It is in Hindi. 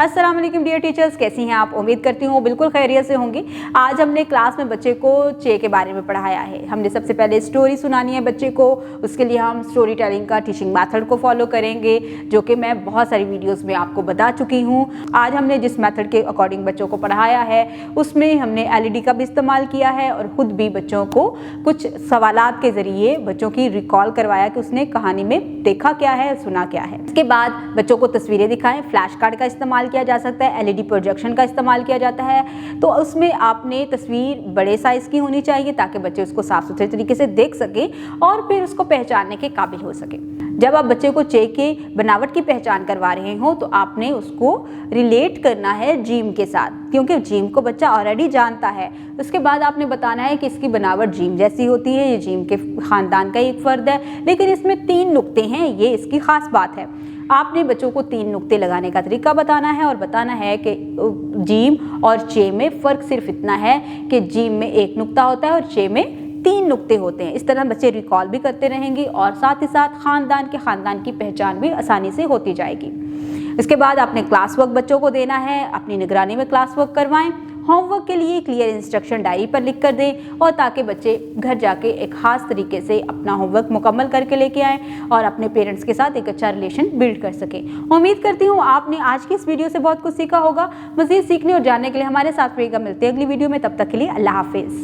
अस्सलाम वालेकुम डियर टीचर्स, कैसी हैं आप? उम्मीद करती हूँ बिल्कुल खैरियत से होंगी। आज हमने क्लास में बच्चे को चे के बारे में पढ़ाया है। हमने सबसे पहले स्टोरी सुनानी है बच्चे को, उसके लिए हम स्टोरी टेलिंग का टीचिंग मेथड को फॉलो करेंगे, जो कि मैं बहुत सारी वीडियोस में आपको बता चुकी हूँ। आज हमने जिस मेथड के अकॉर्डिंग बच्चों को पढ़ाया है उसमें हमने LED का भी इस्तेमाल किया है और ख़ुद भी बच्चों को कुछ सवालात के ज़रिए बच्चों की रिकॉल करवाया कि उसने कहानी में देखा क्या है, सुना क्या है। इसके बाद बच्चों को तस्वीरें दिखाएं। फ्लैश कार्ड का इस्तेमाल किया जा सकता है, LED प्रोजेक्शन का इस्तेमाल किया जाता है। तो उसमें आपने तस्वीर बड़े साइज़ की होनी चाहिए ताकि बच्चे उसको साफ सुथरे तरीके से देख सकें और फिर उसको पहचानने के काबिल हो सके। जब आप बच्चे को चे के बनावट की पहचान करवा रहे हो तो आपने उसको रिलेट करना है जीम के साथ, क्योंकि जीम को बच्चा ऑलरेडी जानता है। उसके बाद आपने बताना है कि इसकी बनावट जीम जैसी होती है, ये जीम के ख़ानदान का एक फ़र्द है, लेकिन इसमें 3 नुक्ते हैं, ये इसकी ख़ास बात है। आपने बच्चों को 3 नुक्ते लगाने का तरीका बताना है और बताना है कि जीम और चे में फ़र्क सिर्फ इतना है कि जीम में 1 नुक्ता होता है और चे में 3 नुक्ते होते हैं। इस तरह बच्चे रिकॉल भी करते रहेंगे और साथ ही साथ ख़ानदान की पहचान भी आसानी से होती जाएगी। इसके बाद आपने क्लास वर्क बच्चों को देना है, अपनी निगरानी में क्लास वर्क करवाएं। होमवर्क के लिए क्लियर इंस्ट्रक्शन डायरी पर लिख कर दें और ताकि बच्चे घर जाके एक ख़ास तरीके से अपना होमवर्क मुकम्मल करके लेके आएँ और अपने पेरेंट्स के साथ एक अच्छा रिलेशन बिल्ड कर सकें। उम्मीद करती हूँ आपने आज की इस वीडियो से बहुत कुछ सीखा होगा। मज़ीद सीखने और जानने के लिए हमारे साथ रहिएगा। मिलते हैं अगली वीडियो में, तब तक के लिए अल्लाह हाफिज़।